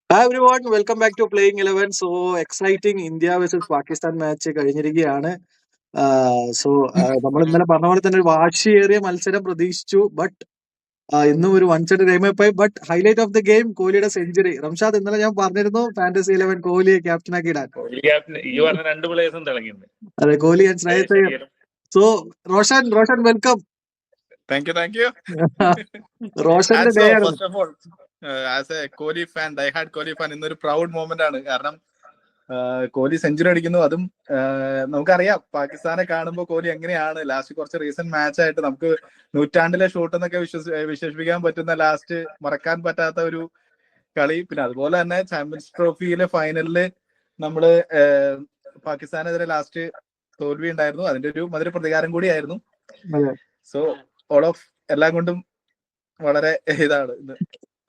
Hi everyone, welcome back to Playing 11. So exciting India versus Pakistan match കഴിഞ്ഞിരിക്കുകയാണ്. നമ്മൾ ഇന്നലെ പറഞ്ഞ പോലെ തന്നെ ഒരു വാശിയേറിയ മത്സരം പ്രതീക്ഷിച്ചു. ബട്ട് ഇന്നും ഒരു വൺ സൈഡ് ഗെയിമായി പോയി. But highlight of the game കോഹ്ലിയുടെ സെഞ്ചുറി. റംഷാദ്, ഇന്നലെ ഞാൻ പറഞ്ഞിരുന്നു ഫാന്റസി 11 കോഹ്ലിയെ ക്യാപ്റ്റനാക്കി ഇടാൻ. അതെ, Kohli and Shreyas Iyer. So Roshan welcome. Thank you. റോഷന്റെ ഡേ ആണ്. First of all, as a Kohli fan, diehard Kohli fan, ഇന്നൊരു പ്രൗഡ് മൊമെന്റ് ആണ്. കാരണം കോഹ്ലി സെഞ്ചുറി അടിക്കുന്നു. അതും നമുക്കറിയാം പാകിസ്ഥാനെ കാണുമ്പോൾ കോഹ്ലി എങ്ങനെയാണ് ലാസ്റ്റ് കുറച്ച് റീസെന്റ് മാച്ച് ആയിട്ട് നമുക്ക് നൂറ്റാണ്ടിലെ ഷോട്ട് എന്നൊക്കെ വിശേഷിപ്പിക്കാൻ പറ്റുന്ന ലാസ്റ്റ് മറക്കാൻ പറ്റാത്ത ഒരു കളി. പിന്നെ അതുപോലെ തന്നെ ചാമ്പ്യൻസ് ട്രോഫിയിലെ ഫൈനലില് നമ്മള് പാകിസ്ഥാനെതിരെ ലാസ്റ്റ് തോൽവി ഉണ്ടായിരുന്നു. അതിന്റെ ഒരു മധുര പ്രതികാരം കൂടിയായിരുന്നു. സോ ഓൾ ഓഫ് എല്ലാം കൊണ്ടും വളരെ ഇതാണ്,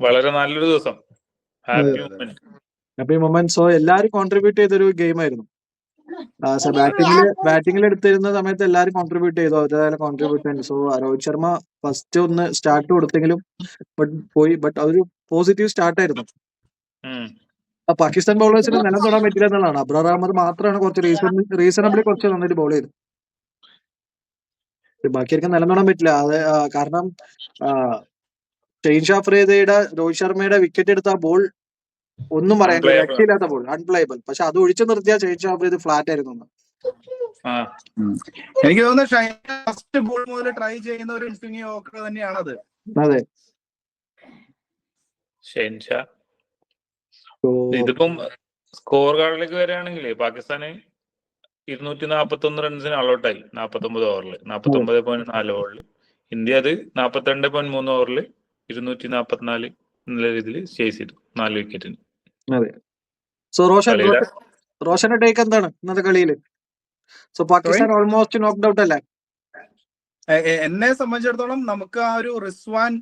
വളരെ നല്ലൊരു ദിവസം. Happy moment. സോ എല്ലാരും കോൺട്രിബ്യൂട്ട് ചെയ്തൊരു ഗെയിം ആയിരുന്നു. ബാറ്റിംഗിൽ എടുത്തിരുന്ന സമയത്ത് എല്ലാരും കോൺട്രിബ്യൂട്ട് ചെയ്തു, അവരുടെ contribution. So Rohit Sharma first ഒന്ന് സ്റ്റാർട്ട് കൊടുത്തെങ്കിലും പോയി. ബട്ട് അതൊരു പോസിറ്റീവ് സ്റ്റാർട്ട് ആയിരുന്നു. പാകിസ്ഥാൻ ബൗളേഴ്സിന് നിലം തൊടാൻ പറ്റില്ല എന്നുള്ളതാണ്. അബ്രാർ അഹമ്മദ് മാത്രമാണ് കുറച്ച് റീസണബിളി കുറച്ച് നന്നായിട്ട് ബൗൾ ചെയ്തത്. ബാക്കിയായിരിക്കും നിലം തൊടാൻ പറ്റില്ല. അത് കാരണം ഷെയ്ൻ അഫ്രീദിയുടെ രോഹിത് ശർമ്മയുടെ വിക്കറ്റ് എടുത്ത ബോൾ ഒന്നും പറയാൻ രക്ഷയില്ലാത്ത ബോൾ, അൺപ്ലേയബിൾ. പക്ഷെ അത് ഒഴിച്ചു നിർത്തിയ ഷെയ്ൻ അഫ്രീദി ഫ്ലാറ്റ് ആയിരുന്നു. എനിക്ക് തോന്നുന്നു ഫസ്റ്റ് ബോൾ മുതൽ ട്രൈ ചെയ്യുന്ന ഒരു തന്നെയാണത്. അതെ, ഇതിപ്പം സ്കോർ കാർഡിലേക്ക് വരികയാണെങ്കിൽ പാകിസ്ഥാന് 241 റൺസിന് അലോട്ടായി 49 ഓവറിൽ, 49.4 ഓവറിൽ. ഇന്ത്യ അത് 42.3 ഓവറിൽ 244 എന്നുള്ള രീതിയിൽ ചേസ് ചെയ്തു 4 വിക്കറ്റിന്. അതെ. സോ റോഷന്റെ ടേക്ക് എന്താണ് ഇന്നത്തെ കളിയിൽ? So Pakistan almost knocked out അല്ലേ? എന്നെ സംബന്ധിച്ചിടത്തോളം നമുക്ക് ആ ഒരു റിസ്വാൻ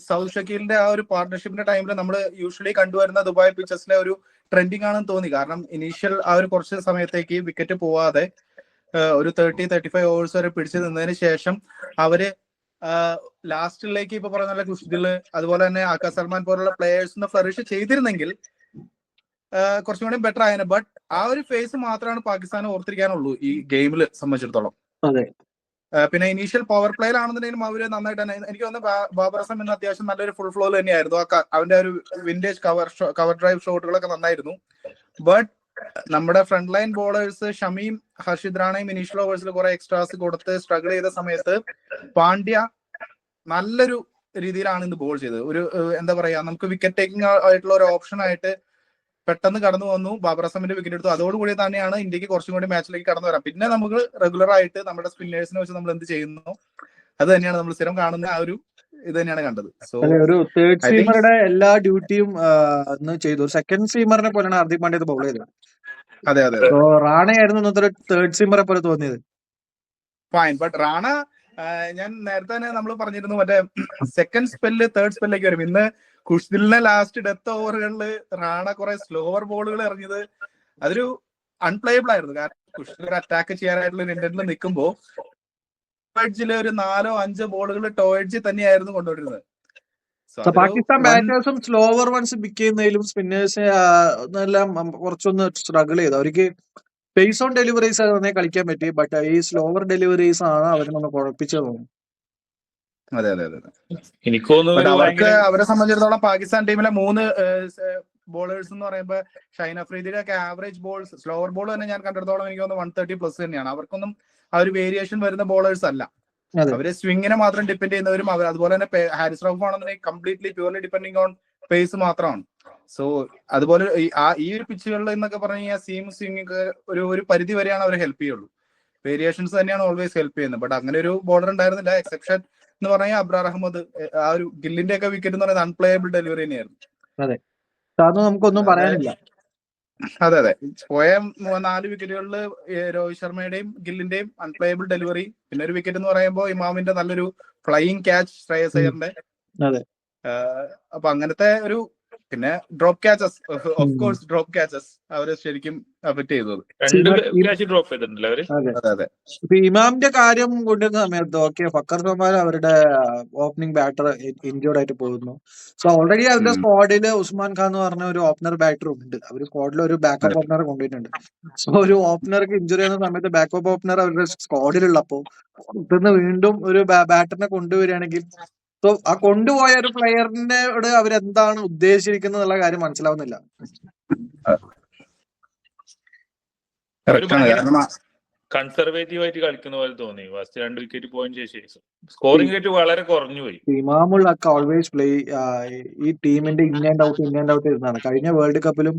സൗദ് ഷക്കീലിന്റെ ആ ഒരു പാർട്ണർഷിപ്പിന്റെ ടൈമിൽ നമ്മൾ യൂഷ്വലി കണ്ടുവരുന്ന ദുബായ് പിച്ചസിലെ ഒരു ട്രെൻഡിങ് ആണെന്ന് തോന്നി. കാരണം ഇനീഷ്യൽ ആ ഒരു കുറച്ച് സമയത്തേക്ക് വിക്കറ്റ് പോവാതെ ഒരു 30-35 ഓവേഴ്സ് വരെ പിടിച്ചു നിന്നതിന് ശേഷം അവര് ലാസ്റ്റിലേക്ക് ഇപ്പൊ പറഞ്ഞ ഖുഷ്ദില് അതുപോലെ തന്നെ ആകാശ് സൽമാൻ പോലുള്ള പ്ലേയേഴ്സിന് ഫ്ലറിഷ് ചെയ്തിരുന്നെങ്കിൽ കുറച്ചും കൂടി ബെറ്റർ ആയേനെ. ബട്ട് ആ ഒരു ഫേസ് മാത്രമാണ് പാകിസ്ഥാനെ ഓർത്തിരിക്കാനുള്ളൂ ഈ ഗെയിമിൽ സംബന്ധിച്ചിടത്തോളം. പിന്നെ ഇനീഷ്യൽ പവർ പ്ലേയിലാണെന്നുണ്ടെങ്കിലും അവര് നന്നായിട്ട് തന്നെ, എനിക്ക് തോന്നുന്നു ബാബർ അസം എന്ന അത്യാവശ്യം നല്ലൊരു ഫുൾ ഫ്ലോയിൽ തന്നെയായിരുന്നു. അവന്റെ ഒരു വിന്റേജ് കവർ ഡ്രൈവ് ഷോട്ടുകളൊക്കെ നന്നായിരുന്നു. ബട്ട് നമ്മുടെ front line bowlers Shamim, Harshit റാണയും ഇനീഷ്യൽ ഓവേഴ്സിൽ കുറെ എക്സ്ട്രാസ് കൊടുത്ത് സ്ട്രഗിൾ ചെയ്ത സമയത്ത് പാണ്ഡ്യ നല്ലൊരു രീതിയിലാണ് ഇന്ന് ബോൾ ചെയ്തത്. ഒരു എന്താ പറയാ, നമുക്ക് വിക്കറ്റ് ടേക്കിംഗ് ആയിട്ടുള്ള ഒരു ഓപ്ഷൻ ആയിട്ട് പെട്ടെന്ന് കടന്നു വന്നു. ബാബർ അസമിന്റെ വിക്കറ്റ് എടുത്തു. അതോടുകൂടി തന്നെയാണ് ഇന്ത്യക്ക് കുറച്ചും കൂടി മാച്ചിലേക്ക് കടന്നു വരാം. പിന്നെ നമുക്ക് റെഗുലർ ആയിട്ട് നമ്മുടെ സ്പിന്നേഴ്സിനെ വെച്ച് നമ്മൾ എന്ത് ചെയ്യുന്നു അത് തന്നെയാണ് നമ്മൾ സ്ഥിരം കാണുന്ന ആ ഒരു ഇത് തന്നെയാണ് കണ്ടത്. സോ ഒരു തേർഡ് സീമറുടെ എല്ലാ ഡ്യൂട്ടിയും ചെയ്തു. സെക്കൻഡ് സീമറിനെ പോലെയാണ് ഹാർദിക് പാണ്ഡ്യ ബൗൾ ചെയ്തത്. അതെ. റാണയായിരുന്നു തേർഡ് സീമറെ പോലെ തോന്നിയത്. ഫൈൻ. ബട്ട് റാണ ഞാൻ നേരത്തെ തന്നെ നമ്മൾ പറഞ്ഞിരുന്നു, മറ്റേ സെക്കൻഡ് സ്പെല്ല് തേർഡ് സ്പെല്ലിലേക്ക് വരും. ഇന്ന് ഖുഷ്ദിലിനെ ലാസ്റ്റ് ഡെത്ത് ഓവറുകളിൽ റാണ കുറെ സ്ലോവർ ബോളുകൾ എറിഞ്ഞത് അതൊരു അൺപ്ലേയബിൾ ആയിരുന്നു. കാരണം ഖുഷ്ദിൽ അറ്റാക്ക് ചെയ്യാനായിട്ടുള്ള ഒരു ഇന്റന്റിൽ നിൽക്കുമ്പോൾ ടോയഡ്ജില് ഒരു 4-5 ബോളുകൾ ടോയഡ്ജി തന്നെയായിരുന്നു കൊണ്ടുവരുന്നത്. പാകിസ്ഥാൻ ബാറ്റേഴ്സും സ്ലോവർ വൺസ് പിക്ക് ചെയ്യുന്നതിലും സ്പിന്നേഴ്സ് എല്ലാം കുറച്ചൊന്ന് സ്ട്രഗിൾ ചെയ്തു. അവർക്ക് പേസ് ഓൺ ഡെലിവറീസ് തന്നെ കളിക്കാൻ പറ്റി. ബട്ട് ഈ സ്ലോവർ ഡെലിവറീസ് ആണ് അവരെ നമ്മൾ കുഴപ്പിച്ചു തോന്നുന്നു. അതെ. എനിക്ക് തോന്നുന്നു അവർക്ക് അവരെ സംബന്ധിച്ചിടത്തോളം പാകിസ്ഥാൻ ടീമിലെ 3 ബോളേഴ്സ് എന്ന് പറയുമ്പോൾ ഷൈൻ അഫ്രീദിയുടെ ഒക്കെ ആവറേജ് ബോൾസ്, സ്ലോവർ ബോൾ തന്നെ ഞാൻ കണ്ടിടത്തോളം എനിക്ക് തോന്നുന്നു 130+ തന്നെയാണ്. അവർക്കൊന്നും ആ ഒരു വേരിയേഷൻ വരുന്ന ബോളേഴ്സ് അല്ല. അവര് സ്വിങ്ങിനെ മാത്രം ഡിപ്പെൻഡ് ചെയ്യുന്നവരും അതുപോലെ തന്നെ ഹാരിസ് റൌഫ് ആണെന്നുണ്ടെങ്കിൽ completely purely depending on pace മാത്രമാണ്. സോ അതുപോലെ ഈ ഒരു പിച്ചുകളിൽ എന്നൊക്കെ പറഞ്ഞു കഴിഞ്ഞാൽ സീം സ്വിംഗ് ഒരു പരിധി വരെയാണ് അവർ ഹെൽപ്പ് ചെയ്യുള്ളൂ. വേരിയേഷൻസ് തന്നെയാണ് ഓൾവേസ് ഹെൽപ്പ് ചെയ്യുന്നത്. ബട്ട് അങ്ങനെ ഒരു ബോളർ ഉണ്ടായിരുന്നില്ല. എക്സെപ്ഷൻ എന്ന് പറഞ്ഞാൽ അബ്രാർ അഹമ്മദ്, ആ ഒരു ഗില്ലിന്റെ ഒക്കെ വിക്കറ്റ് എന്ന് പറയുന്നത് അൺപ്ലേയബിൾ ഡെലിവറി തന്നെയായിരുന്നു. നമുക്കൊന്നും പറയാനില്ല. അതെ. പോയ 4 വിക്കറ്റുകളിൽ രോഹിത് ശർമ്മയുടെയും ഗില്ലിന്റെയും അൺപ്ലേയബിൾ ഡെലിവറി. പിന്നെ ഒരു വിക്കറ്റ് എന്ന് പറയുമ്പോൾ ഇമാമിന്റെ നല്ലൊരു ഫ്ലൈയിങ് ക്യാച്ച് ശ്രേയസ് അയ്യറിന്റെ. അപ്പൊ അങ്ങനത്തെ ഒരു പിന്നെ drop catches, of course drop catches അവര് ശരിക്കും അഫക്ട് ചെയ്തത്. രണ്ട് ക്യാച്ച് ഡ്രോപ്പ് ചെയ്തിട്ടുണ്ടല്ലോ അവര്. അതെ. അതെ അതെ. ഇപ്പൊ ഇമാമിന്റെ കാര്യം കൊണ്ടുവരുന്ന സമയത്ത് ഓക്കെ ഫക്കർ സമാൻ അവരുടെ ഓപ്പണിംഗ് ബാറ്റർ ഇൻജോർഡ് ആയിട്ട് പോകുന്നു. സോ ഓൾറെഡി അവരുടെ സ്ക്വാഡില് ഉസ്മാൻ ഖാൻ എന്ന് പറഞ്ഞ ഒരു ഓപ്പണർ ബാറ്റർ ഉണ്ട്. അവർ സ്ക്വാഡിൽ ഒരു ബാക്കപ്പ് ഓപ്പണറെ കൊണ്ടുപോയിട്ടുണ്ട്. സോ ഒരു ഓപ്പണർക്ക് ഇഞ്ചുറി ചെയ്യുന്ന സമയത്ത് ബാക്കപ്പ് ഓപ്പണർ അവരുടെ സ്ക്വാഡിലുള്ളപ്പോ പുറത്തുനിന്ന് വീണ്ടും ഒരു ബാറ്ററിനെ കൊണ്ടുവരികയാണെങ്കിൽ സോ ആ കൊണ്ടുപോയ ഒരു പ്ലെയറിനോട് അവരെന്താണ് ഉദ്ദേശിച്ചിരിക്കുന്നത് എന്നുള്ള കാര്യം മനസ്സിലാവുന്നില്ല. കൺസർവേറ്റീവ് ആയിട്ട് കളിക്കുന്ന പോലെ തോന്നി. ഫസ്റ്റ് 2 വിക്കറ്റ് പോയതിനു ശേഷം സ്കോറിംഗ് റേറ്റ് വളരെ കുറഞ്ഞു പോയി. ഇമാമുൽ ഹക്ക് ഓൾവേസ് പ്ലേ ഈ ടീമിന്റെ ഇൻ ആൻഡ് ഔട്ട് ഇരുന്നാണ്. കഴിഞ്ഞ വേൾഡ് കപ്പിലും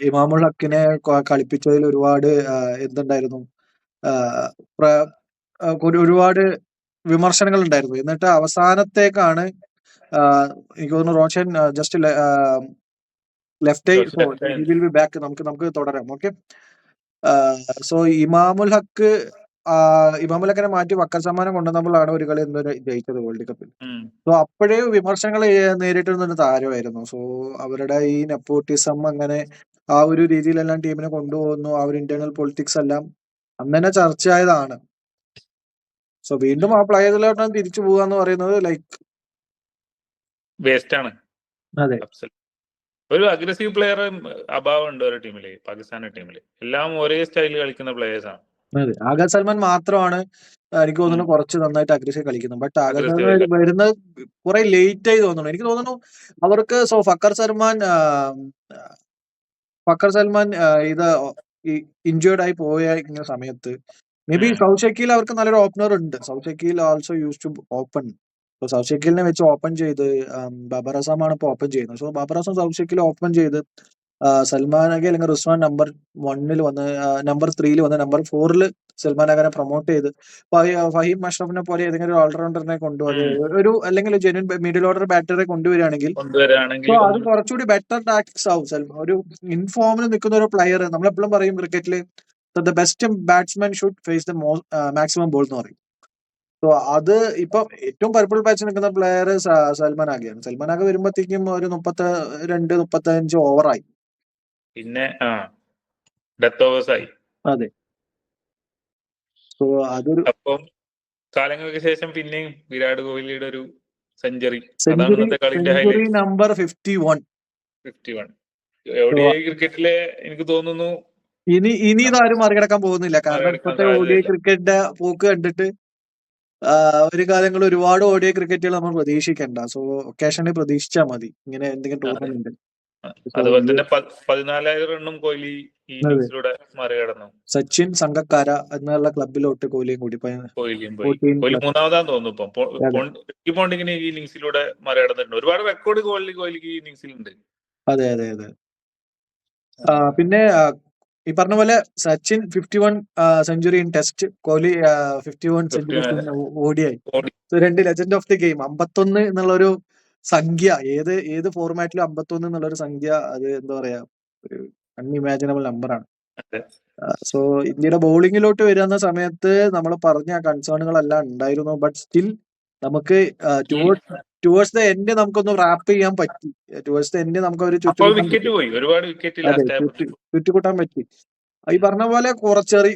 ഇമാമുൽ ഹക്കിനെ കളിപ്പിച്ചതിൽ ഒരുപാട് എന്തുണ്ടായിരുന്നു, ഒരുപാട് വിമർശനങ്ങൾ ഉണ്ടായിരുന്നു. എന്നിട്ട് അവസാനത്തേക്കാണ് എനിക്ക് തോന്നുന്നു Roshan just left will be back. നമുക്ക് തുടരാം. ഓക്കെ. സോ ഇമാമുൽ ഹക്കിനെ മാറ്റി വക്കർ സമ്മാനം കൊണ്ടുവന്നപ്പോഴാണ് ഒരു കളി എന്തോ ജയിച്ചത് വേൾഡ് കപ്പിൽ. സോ അപ്പോഴേ വിമർശനങ്ങൾ നേരിട്ടിരുന്നൊരു താരമായിരുന്നു. സോ അവരുടെ ഈ നെപ്പോട്ടിസം അങ്ങനെ ആ ഒരു രീതിയിലെല്ലാം ടീമിനെ കൊണ്ടുപോകുന്നു. ആ ഒരു ഇന്റേണൽ പൊളിറ്റിക്സ് എല്ലാം അന്ന് തന്നെ ചർച്ചയായതാണ്. സോ വീണ്ടും ആ പ്ലെയറിലോട്ട് തിരിച്ചു പോകാന്ന് പറയുന്നത് ലൈക്ക് വേസ്റ്റ് ആണ്. അതെ, ഒരു അഗ്രസീവ് പ്ലെയർ അഭാവം ഉണ്ട് ഒരു ടീമില്, പാകിസ്ഥാന്റെ ടീമില്. എല്ലാം ഒരേ സ്റ്റൈലിൽ കളിക്കുന്ന പ്ലെയേഴ്സ് ആണ്. അതെ. ആഗാസ് സൽമാൻ മാത്രമാണ് എനിക്ക് തോന്നുന്നു കുറച്ച് നന്നായിട്ട് അഗ്രസീവ് കളിക്കുന്നത്. ബട്ട് ആഗാസ് സൽമാൻ വരുന്നത് കുറെ ലേറ്റ് ആയി തോന്നുന്നു. എനിക്ക് തോന്നുന്നു അവർക്ക് ഫക്കർ സൽമാൻ ഇത് ഇഞ്ചേർഡ് ആയി പോയ സമയത്ത് മേ ബി സൗത്ത് ഷക്കീൽ അവർക്ക് നല്ലൊരു ഓപ്പണർ ഉണ്ട്. Saud Shakeel also use to open. Saud ഷക്കീലിനെ വെച്ച് ഓപ്പൺ ചെയ്ത് ബാബർ അസാമാണ് ഇപ്പൊ ഓപ്പൺ ചെയ്യുന്നത്. സോ ബാബർ അസം സൗത്ത് ഷക്കീൽ ഓപ്പൺ ചെയ്ത് സൽമാൻ അഗി അല്ലെങ്കിൽ റിസ്വാൻ നമ്പർ 1 വന്ന് നമ്പർ 3 വന്ന് നമ്പർ 4 സൽമാൻ അഗനെ പ്രൊമോട്ട് ചെയ്ത് ഫഹീം അഷ്റഫിനെ പോലെ ഏതെങ്കിലും ഒരു ഓൾറൗണ്ടറിനെ കൊണ്ടുവന്ന് ഒരു അല്ലെങ്കിൽ ജെന്യൂൻ മിഡിൽ ഓർഡർ ബാറ്ററെ കൊണ്ടുവരികയാണെങ്കിൽ സോ അത് കുറച്ചുകൂടി ബെറ്റർ ടാക്ടിക്സ് ആവും. ഒരു ഇൻഫോമിൽ നിൽക്കുന്ന ഒരു പ്ലെയർ, നമ്മളെപ്പോഴും പറയും ക്രിക്കറ്റില് the best batsman should face the maximum ball എന്ന് പറയും. സോ അത് ഇപ്പൊ ഏറ്റവും പർപ്പിൾ പാച്ച് നിൽക്കുന്ന പ്ലെയർ സൽമാൻ ആഗയാണ്. സൽമാൻ ആഗ വരുമ്പോഴത്തേക്കും ഒരു 32-35 ഓവറായി. പിന്നെ ഡെത്ത് ഓവേഴ്സ് ആയി. അതെ. സോ അതൊരു അപ്പം കാലങ്ങൾക്ക് ശേഷം പിന്നെയും വിരാട് കോഹ്ലിയുടെ ഒരു സെഞ്ചുറി നമ്പർ 51. ക്രിക്കറ്റിലെ എനിക്ക് തോന്നുന്നു ഇനി ഇതാരും മറികടക്കാൻ പോകുന്നില്ല. കാരണം ഇപ്പോഴത്തെ ODI ക്രിക്കറ്റിന്റെ പോക്ക് കണ്ടിട്ട് ഒരു കാലങ്ങൾ ഒരുപാട് ODI ക്രിക്കറ്റുകൾ നമ്മൾ പ്രതീക്ഷിക്കണ്ട. സോ ഒക്കേഷനിൽ പ്രതീക്ഷിച്ചാൽ മതി ഇങ്ങനെ എന്തെങ്കിലും ടൂർണമെന്റ്. അതുപോലെ തന്നെ 14,000 റണ്ണും കോഹ്ലി ഈ ഇന്നിംഗ്സിലൂടെ മറികടന്നു. സച്ചിൻ സംഗക്കാര എന്നുള്ള ക്ലബിലോട്ട് കോഹ്ലിയും കൂടി കോഹ്ലി മൂന്നാമതാന്ന് തോന്നുന്നു. ഇപ്പം പോണ്ടിങ്ങിന് ഈ ഇന്നിംഗ്സിലൂടെ മറികടന്നിട്ടുണ്ട്. ഒരുപാട് റെക്കോർഡ് കോഹ്ലിക്ക് ഈ ഇന്നിംഗ്സിലുണ്ട്. അതെ. പിന്നെ ഈ പറഞ്ഞ പോലെ Sachin 51 century in test, Kohli 51 century ODI. രണ്ട് ലെജൻഡ് ഓഫ് ദി ഗെയിം. 51 എന്നുള്ളൊരു സംഖ്യ ഏത് ഫോർമാറ്റിലും 51 എന്നുള്ളൊരു സംഖ്യ, അത് എന്താ പറയാ, ഒരു അൺഇമാജിനബിൾ നമ്പറാണ്. സോ ഇന്ത്യയുടെ ബൗളിങ്ങിലോട്ട് വരുന്ന സമയത്ത് നമ്മൾ പറഞ്ഞ കൺസേണുകളെല്ലാം ഉണ്ടായിരുന്നു. ബട്ട് സ്റ്റിൽ നമുക്ക് ടുവേഴ്സ് ദ എൻഡ് നമുക്കൊന്ന് റാപ്പ് ചെയ്യാൻ പറ്റി. ടുവേഴ്സ് ദ എൻഡ് നമുക്ക് ഒരു ചുറ്റുകൂട്ടാൻ പറ്റി. ഈ പറഞ്ഞ പോലെ കുറച്ചെറി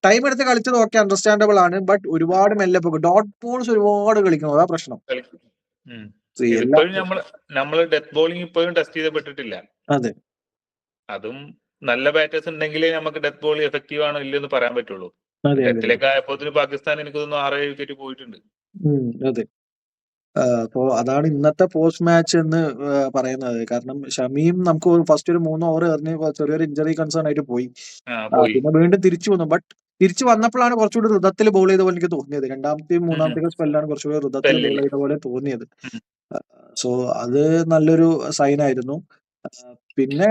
ടൈം എടുത്ത് കളിച്ചത് ഓക്കെ, അണ്ടർസ്റ്റാൻഡബിൾ ആണ്. ബട്ട് ഒരുപാട് മെല്ലെ പോകും. ഡോട്ട് ബോൾസ് ഒരുപാട് കളിക്കുന്നു, അതാ പ്രശ്നം. നമ്മള് ഡെത്ത് ബോളിംഗ് ഇപ്പോഴും ടെസ്റ്റ് ചെയ്യപ്പെട്ടിട്ടില്ല. അതെ. അതും നല്ല ബാറ്റേഴ്സ് ഉണ്ടെങ്കിലേ നമുക്ക് ഡെത്ത് ബോൾ എഫക്റ്റീവ് ആണോ ഇല്ലെന്ന് പറയാൻ പറ്റുള്ളൂ. ഡെത്തിലേക്ക് ആയപ്പോ പാകിസ്ഥാൻ എനിക്ക് തോന്നുന്നു 6-7 വിക്കറ്റ് പോയിട്ടുണ്ട്. അതെ. അപ്പോ അതാണ് ഇന്നത്തെ പോസ്റ്റ് മാച്ച് എന്ന് പറയുന്നത്. കാരണം ഷമീം നമുക്ക് ഫസ്റ്റ് ഒരു 3 ഓവർ എറിഞ്ഞ് ചെറിയൊരു ഇഞ്ചറി കൺസേൺ ആയിട്ട് പോയി. പിന്നെ വീണ്ടും തിരിച്ചു വന്നു. ബട്ട് തിരിച്ചു വന്നപ്പോഴാണ് കുറച്ചുകൂടി ഋതത്തിൽ ബോൾ ചെയ്ത പോലെ എനിക്ക് തോന്നിയത്. രണ്ടാമത്തെയും മൂന്നാമത്തെയും സ്പെല്ലാണ് കുറച്ചുകൂടി ഋതത്തിൽ ബോൾ ചെയ്ത പോലെ തോന്നിയത്. സോ അത് നല്ലൊരു സൈൻ ആയിരുന്നു. പിന്നെ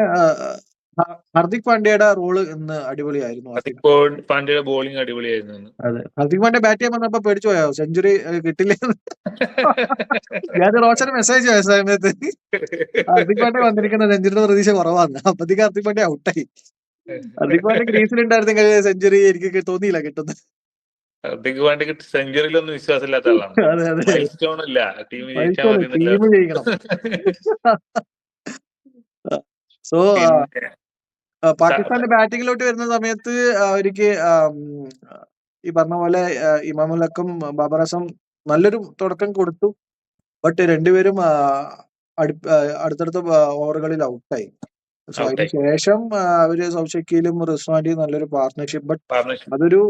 ഹർദിക് പാണ്ഡ്യയുടെ റോള് ഇന്ന് അടിപൊളിയായിരുന്നു. പാണ്ഡ്യയുടെ ബോളിംഗ് അടിപൊളിയായിരുന്നു. അതെ. ഹർദിക് പാണ്ഡ്യ ബാറ്റ് ചെയ്യാൻ വന്നപ്പോ പേടിച്ചു പോയോ, സെഞ്ചുറി കിട്ടില്ല? ഞാൻ റോഷന് മെസ്സേജ് ആയ സമയത്ത് ഹർദിക് പാണ്ഡ്യ വന്നിരിക്കുന്ന സെഞ്ചുറിയുടെ പ്രതീക്ഷ കുറവാണ്. അപ്പത്തേക്ക് ഹർദിക് പാണ്ഡ്യ ഔട്ടായി. ഹർദിക് പാണ്ഡ്യ ക്രീസിലുണ്ടായിരുന്നെങ്കിൽ സെഞ്ചുറി എനിക്ക് തോന്നിയില്ല കിട്ടുന്നത്. ഹർദിക്ക് പാണ്ഡ്യ സെഞ്ചുറിയിലൊന്നും വിശ്വാസമില്ലാത്ത ആളാണ്. അതെ അതെ മൈൽ സ്റ്റോൺ ഇല്ല, ടീം ജയിച്ചാൽ മതി ടീം എന്നല്ല. ജയിക്കണം. സോ പിന്നെ പാകിസ്ഥാന്റെ ബാറ്റിങ്ങിലോട്ട് വരുന്ന സമയത്ത് അവർക്ക് ഈ പറഞ്ഞ പോലെ ഇമാമുലക്കും ബാബർ അസം നല്ലൊരു തുടക്കം കൊടുത്തു. ബട്ട് രണ്ടുപേരും അടുത്തടുത്ത ഓവറുകളിൽ ഔട്ടായി. സോ അതിന് ശേഷം അവര് സൗഷക്കിയിലും റിസ്വാന്റെയും നല്ലൊരു പാർട്ട്ണർഷിപ്പ്, ബട്ട് അതൊരു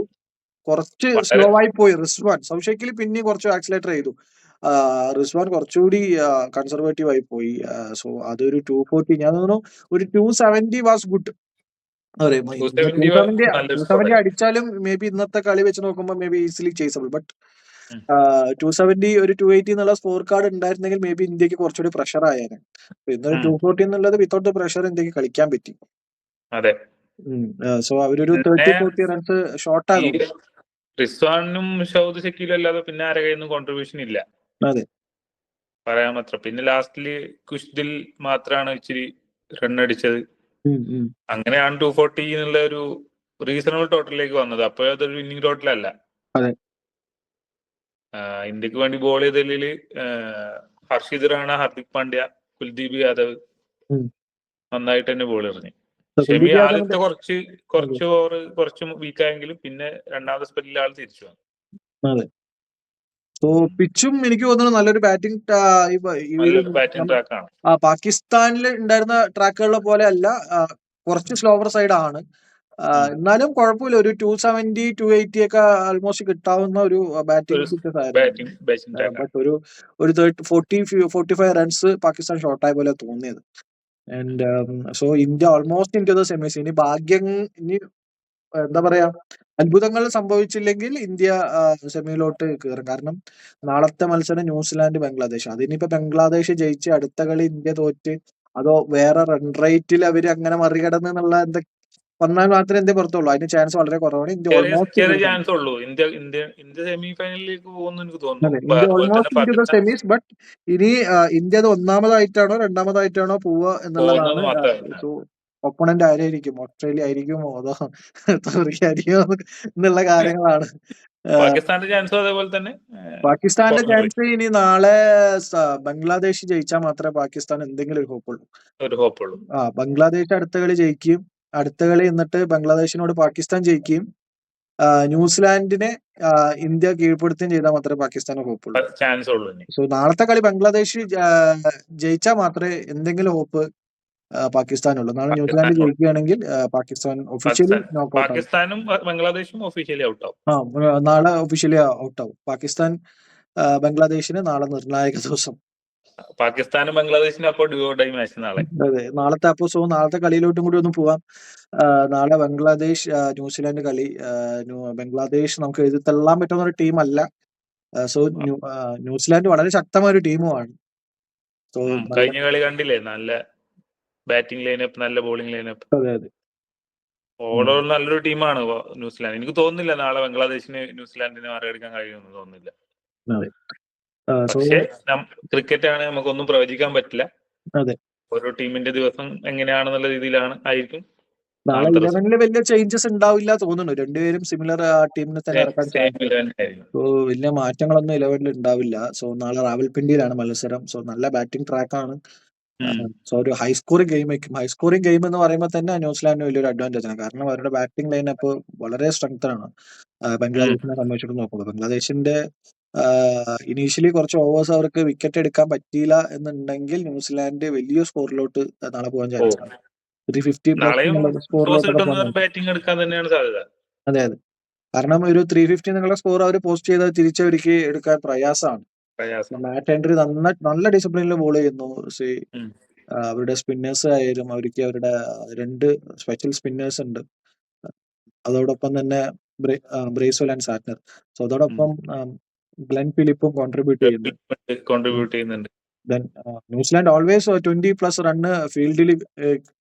കുറച്ച് സ്ലോ ആയി പോയി. റിസ്വാൻ സൗഷക്കിൽ പിന്നെ കുറച്ച് ആക്സിലേറ്റർ ചെയ്തു. റിസ്വാൻ കുറച്ചുകൂടി കൺസർവേറ്റീവ് ആയി പോയി. സോ അതൊരു 240, ഞാൻ തോന്നുന്നു ഒരു 270 വാസ് ഗുഡ്. 270 അടിച്ചാലും മേ ബി ഇന്നത്തെ കളി വെച്ച് നോക്കുമ്പോൾ മേ ബി ഈസിലി ചേസബിൾ. ബട്ട് 270 ഒരു 280 എന്നുള്ള സ്കോർ കാർഡ് ഉണ്ടായിരുന്നെങ്കിൽ മേ ബി ഇന്ത്യക്ക് കുറച്ചുകൂടി പ്രഷർ ആയേനെ. ഇന്നൊരു 240 എന്നുള്ളത് വിത്തൗട്ട് പ്രഷർ ഇന്ത്യക്ക് കളിക്കാൻ പറ്റി. അതെ. സോ അവരൊരു 30-40 റൺസ് ഷോർട്ട് ആകും. റിസ്വാനും ഷൗദ് ഷക്കീലും അല്ലാതെ പിന്നെ ആരെ കയ്യിൽ നിന്നും കോൺട്രിബ്യൂഷൻ ഇല്ല, അതെ, പറയാൻ മാത്രം. പിന്നെ ലാസ്റ്റില് കുഷ്ദിൽ മാത്രമാണ് ഇച്ചിരി റൺ അടിച്ചത്. അങ്ങനെയാണ് 240 എന്നുള്ള ഒരു റീസണബിൾ ടോട്ടലിലേക്ക് വന്നത്. അപ്പോൾ അതൊരു വിന്നിംഗ് ടോട്ടലല്ല. ഇന്ത്യക്ക് വേണ്ടി ബോൾ ചെയ്തതിൽ ഹർഷിദ് റാണ, ഹാർദിക് പാണ്ഡ്യ, കുൽദീപ് യാദവ് നന്നായിട്ട് തന്നെ ബോൾ എറിഞ്ഞു. ഷമി ആദ്യത്തെ കുറച്ച് ഓവർ കുറച്ച് വീക്കായെങ്കിലും പിന്നെ രണ്ടാമത്തെ സ്പെല്ലിൽ ആൾ തിരിച്ചു വന്നു. അതെ. സോ പിച്ചും എനിക്ക് തോന്നുന്നു നല്ലൊരു ബാറ്റിംഗ് ട്രാക്കാണ്. പാകിസ്ഥാനിൽ ഉണ്ടായിരുന്ന ട്രാക്കുകളെ പോലെ അല്ല, കുറച്ച് സ്ലോവർ സൈഡ് ആണ്. എന്നാലും കുഴപ്പമില്ല. ഒരു 270, 280 ഒക്കെ ആൾമോസ്റ്റ് കിട്ടാവുന്ന ഒരു ബാറ്റിംഗ് പിച്ചസ് ആയിരുന്നു. ബട്ട് ഒരു 40-45 റൺസ് പാകിസ്ഥാൻ ഷോർട്ടായ പോലെ തോന്നിയത്. And so India almost into the semis. ഇനി ഭാഗ്യം, ഇനി എന്താ പറയാ, അത്ഭുതങ്ങൾ സംഭവിച്ചില്ലെങ്കിൽ ഇന്ത്യ സെമിയിലോട്ട് കയറും. കാരണം നാളത്തെ മത്സരം ന്യൂസിലാൻഡ് ബംഗ്ലാദേശ്. അതിനിപ്പോ ബംഗ്ലാദേശ് ജയിച്ച് അടുത്ത കളി ഇന്ത്യ തോറ്റ്, അതോ വേറെ റൺ റേറ്റിൽ അവര് അങ്ങനെ മറികടന്ന് എന്നുള്ള വന്നാൽ മാത്രമേ ഇന്ത്യ പുറത്തുള്ളൂ. അതിന് ചാൻസ് വളരെ കുറവാണ്. ഇന്ത്യ ഓൾമോസ്റ്റ് ചാൻസ് ഉള്ളൂ. ഇന്ത്യ സെമി ഫൈനലിലേക്ക് പോകുന്നു എനിക്ക് തോന്നുന്നു. India almost into the semis. But ഇനി ഇന്ത്യ അത് ഒന്നാമതായിട്ടാണോ രണ്ടാമതായിട്ടാണോ പോവുക എന്നുള്ളതാണ്. സോ ഒപ്പണന്റ് ആരായിരിക്കും? ഓസ്ട്രേലിയ ആയിരിക്കുമോ അതോ തുർക്കി ആയിരിക്കുമോ എന്നുള്ള കാര്യങ്ങളാണ്. പാകിസ്ഥാന്റെ ചാൻസും അതേപോലെ തന്നെ. പാകിസ്ഥാന്റെ ചാൻസ് ഇനി നാളെ ബംഗ്ലാദേശ് ജയിച്ചാൽ മാത്രമേ പാകിസ്ഥാൻ എന്തെങ്കിലും ഒരു ഹോപ്പുള്ളൂ. ബംഗ്ലാദേശ് അടുത്ത കളി ജയിക്കും. അടുത്ത കളി എന്നിട്ട് ബംഗ്ലാദേശിനോട് പാകിസ്ഥാൻ ജയിക്കുകയും ന്യൂസിലാൻഡിനെ ഇന്ത്യ കീഴ്പ്പെടുത്തുകയും ചെയ്താൽ മാത്രമേ പാകിസ്ഥാന് ഹോപ്പുള്ളൂ. ചാൻസ് ഉള്ളൂ. സോ നാളത്തെ കളി ബംഗ്ലാദേശ് ജയിച്ചാൽ മാത്രമേ എന്തെങ്കിലും ഹോപ്പ് പാകിസ്ഥാനുള്ളൂ. നാളെ ന്യൂസിലാൻഡ് ജയിക്കുകയാണെങ്കിൽ പാകിസ്ഥാൻ ഒഫീഷ്യലി നോക്കൌട്ട് ആവും. പാകിസ്ഥാനും ബംഗ്ലാദേശും ഒഫീഷ്യലി ഔട്ട് ആവും. നാളെ ഒഫീഷ്യലി ഔട്ട് ആവും. പാകിസ്ഥാൻ ബംഗ്ലാദേശിന് നാളെ നിർണായക ദിവസം. പാകിസ്ഥാനും ബംഗ്ലാദേശിനും അപ്പോൾ ഡ്യൂ ഓർ ഡൈ മാച്ച് നാളെ. അതെ, നാളത്തെ നാളത്തെ കളിയിലോട്ടും കൂടി ഒന്ന് പോവാം. നാളെ ബംഗ്ലാദേശ് ന്യൂസിലാൻഡ് കളി. ബംഗ്ലാദേശ് നമുക്ക് എഴുതി തള്ളാൻ പറ്റുന്ന ഒരു ടീം അല്ല. സോ ന്യൂസിലാൻഡ് വളരെ ശക്തമായ ഒരു ടീമുമാണ്. കഴിഞ്ഞ കളി കണ്ടില്ലേ, നല്ല ബാറ്റിംഗ് ലൈനപ്പ്, നല്ല ബോളിംഗ് ലൈനപ്പ്. അതെ. ഓവറോൾ നല്ലൊരു ടീമാണ് ന്യൂസിലാൻഡ്. എനിക്ക് തോന്നുന്നില്ല നാളെ ബംഗ്ലാദേശിന് ന്യൂസിലാൻഡിനെ മറികടക്കാൻ കഴിയുമെന്ന് തോന്നുന്നില്ല. പക്ഷേ ക്രിക്കറ്റ് ആണ്, നമുക്കൊന്നും പ്രവചിക്കാൻ പറ്റില്ല. ഓരോ ടീമിന്റെ ദിവസം എങ്ങനെയാണെന്നുള്ള രീതിയിലാണ് ആയിരിക്കും. നാളെ 11 വലിയ ചേഞ്ചസ് ഉണ്ടാവില്ല തോന്നുന്നു. രണ്ടുപേരും സിമിലർ ടീമിനെ തന്നെ ഇറക്കാൻ സാധിക്കും. സോ വലിയ മാറ്റങ്ങളൊന്നും 11 ഉണ്ടാവില്ല. സോ നാളെ റാവൽപിണ്ടിയിലാണ് മത്സരം. സോ നല്ല ബാറ്റിംഗ് ട്രാക്കാണ്. സോ ഒരു ഹൈ സ്കോറിംഗ് ഗെയിം ആയിരിക്കും. ഹൈ സ്കോറിംഗ് ഗെയിം എന്ന് പറയുമ്പോൾ തന്നെ ന്യൂസിലാൻഡിന് വലിയൊരു അഡ്വാൻറ്റേജ് ആണ്. കാരണം അവരുടെ ബാറ്റിംഗ് ലൈനപ്പ് വളരെ സ്ട്രെങ്ത് ആണ്. ബംഗ്ലാദേശിനെ സംബന്ധിച്ചിട്ട് നോക്കുമ്പോൾ ബംഗ്ലാദേശിന്റെ ഇനീഷ്യലി കുറച്ച് ഓവേഴ്സ് അവർക്ക് വിക്കറ്റ് എടുക്കാൻ പറ്റിയില്ല എന്നുണ്ടെങ്കിൽ ന്യൂസിലാൻഡ് വലിയ സ്കോറിലോട്ട് നാളെ പോകാൻ ചാൻസ് ആണ്. 350 സ്കോറിലോട്ട് ബാറ്റിംഗ് എടുക്കാൻ തന്നെയാണ് സാധ്യത. അതെ. കാരണം ഒരു 350 എന്നുള്ള സ്കോർ അവർ പോസ്റ്റ് ചെയ്താൽ തിരിച്ചവർക്ക് എടുക്കാൻ പ്രയാസമാണ്. മാറ്റ് ഹെൻറി നല്ല ഡിസിപ്ലിനിൽ ബോൾ ചെയ്യുന്നു. അവരുടെ സ്പിന്നേഴ്സ് ആയാലും അവർക്ക് അവരുടെ 2 സ്പെഷ്യൽ സ്പിന്നേഴ്സ് ഉണ്ട്. അതോടൊപ്പം തന്നെ ബ്രേസ്വെൽ ആൻഡ് സാറ്റ്നർ. സോ അതോടൊപ്പം ഗ്ലെൻ ഫിലിപ്പും കോൺട്രിബ്യൂട്ട് ചെയ്യുന്നുണ്ട്. ന്യൂസിലാൻഡ് ഓൾവേസ് 20+ റണ്ണ് ഫീൽഡിൽ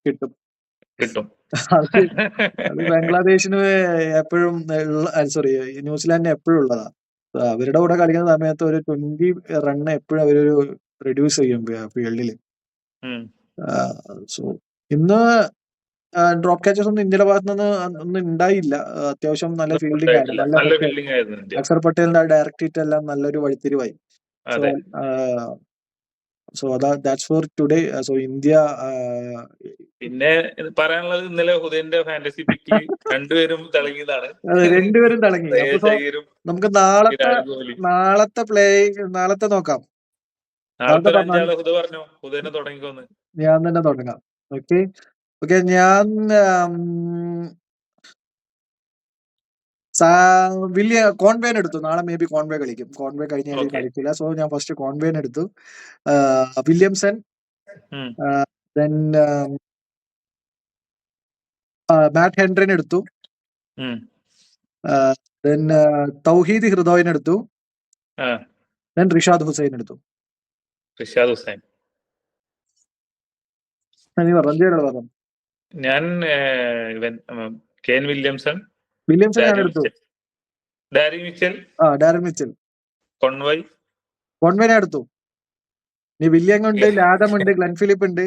കിട്ടും. അത് ബംഗ്ലാദേശിന് എപ്പോഴും ന്യൂസിലാൻഡിന് എപ്പോഴും ഉള്ളതാ. അവരുടെ കൂടെ കളിക്കുന്ന സമയത്ത് ഒരു 20 റണ്ണ് എപ്പോഴും അവരൊരു റെഡ്യൂസ് ചെയ്യും ഫീൽഡിൽ. സോ ഇന്ന് ഡ്രോപ്പ് ക്യാച്ചസ് ഒന്നും ഇന്ത്യയുടെ ഭാഗത്ത് നിന്ന് ഒന്നും ഉണ്ടായില്ല. അത്യാവശ്യം നല്ല ഫീൽഡിംഗ് ആയിരുന്നു. ഉണ്ടായിട്ടില്ല. നല്ല നല്ല എഫക്ട്. ഫീൽഡിംഗ് ആയിരുന്നു ഇന്ത്യ. അക്ഷർ പട്ടേലിന്റെ ഡയറക്ട് ഹിറ്റ് എല്ലാം നല്ലൊരു വഴിത്തിരിവായി. സോ അതെ. That's for today. So India പിന്നെ പറയാനുള്ളത് ഇന്നലെ ഹുദൈന്റെ ഫാന്റസി പിക്കിൽ രണ്ടുപേരും തിളങ്ങിയതാണ്. രണ്ടുപേരും തിളങ്ങി. അപ്പൊ സോ ജയീറും നമുക്ക് വിരാട് കോഹ്ലി. നാളത്തെ നോക്കാം. നാളത്തെ നാളത്തെ അഞ്ചാളെ ഹുദ പറഞ്ഞു. ഹുദൈനെ തുടങ്ങിക്കോന്ന്. ഞാൻ തന്നെ തുടങ്ങാം. ഓക്കെ ഞാൻ കോൺവേൻ എടുത്തു. നാളെ മേ ബി കോൺവേ കളിക്കും. കോൺവേ കഴിഞ്ഞ കളി Okay. കളിക്കില്ല. സോ ഞാൻ ഫസ്റ്റ് കോൺവേൻ എടുത്തു. വില്യംസൺ, ഉം. ദെൻ മാറ്റ് ഹെൻറിനെ എടുത്തു. ഉം. ദെൻ തൗഹീദ് ഹൃദോയിനെ എടുത്തു. ആ. ദെൻ റിഷാദ് ഹുസൈൻ എടുത്തു. റിഷാദ് ഹുസൈൻ. നീ പറഞ്ഞു. ഞാൻ കെൻ വില്യംസൺ, വില്യംസൺ ഞാൻ എടുത്തു. ഡാരി മിച്ചൽ, ഡാരൻ മിച്ചൽ, കോൺവൈ ഞാൻ എടുത്തു. നീ വില്യം ഉണ്ട്, ലാദം ഉണ്ട്, ഗ്ലെൻ ഫിലിപ്പ് ഉണ്ട്.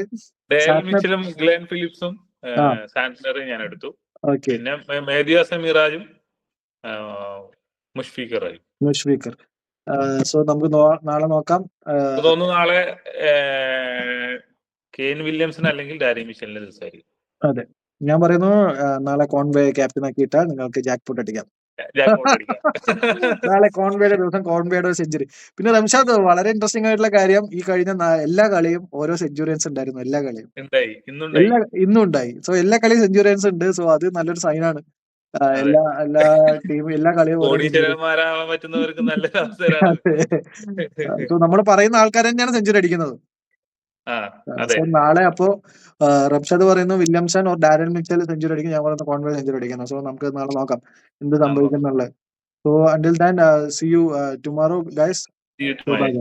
ഡാരി മിച്ചലും ഗ്ലെൻ ഫിലിപ്സും ആ. സാന്റ്നറും ഞാൻ എടുത്തു. ഓക്കെ പിന്നെ മേദിയ മിറാജും മുഷ്ഫീഖർ. സോ നമുക്ക് നാളെ നോക്കാം. തോന്നുന്നു നാളെ കെൻ വില്യംസൺ അല്ലെങ്കിൽ ഡാരി മിച്ചലിന്റെ ദിവസമായിരിക്കും. അതെ, ഞാൻ പറയുന്നു നാളെ കോൺവേ ക്യാപ്റ്റൻ ആക്കിയിട്ടാൽ നിങ്ങൾക്ക് ജാക്ക് പോട്ട് അടിക്കാം. നാളെ കോൺവേയുടെ ദിവസം കോൺവേയുടെ ഒരു സെഞ്ചുറി. പിന്നെ റംഷാദ്, വളരെ ഇൻട്രസ്റ്റിംഗ് ആയിട്ടുള്ള കാര്യം, ഈ കഴിഞ്ഞ എല്ലാ കളിയും ഓരോ സെഞ്ചുറിയൻസ് ഉണ്ടായിരുന്നു. എല്ലാ കളിയും ഇന്നും ഉണ്ടായി. സോ എല്ലാ കളിയും സെഞ്ചുറിയൻസ് ഉണ്ട്. സോ അത് നല്ലൊരു സൈനാണ്. എല്ലാ ടീമും എല്ലാ കളിയും പറ്റുന്നവർക്ക് നല്ല അവസരമാണ്. സോ നമ്മൾ പറയുന്ന ആൾക്കാർ തന്നെയാണ് സെഞ്ചുറി അടിക്കുന്നത്. സോ നാളെ അപ്പോ റംഷാദ് പറയുന്നു Williamson or Darren Mitchell century അടിക്കും. ഞാൻ പറയുന്നു കോൺവേ സെഞ്ചുറി അടിക്കുന്നു. സോ നമുക്ക് നാളെ നോക്കാം എന്ത് സംഭവിക്കുന്നുള്ളത്. So until then, see you tomorrow, guys. See you tomorrow.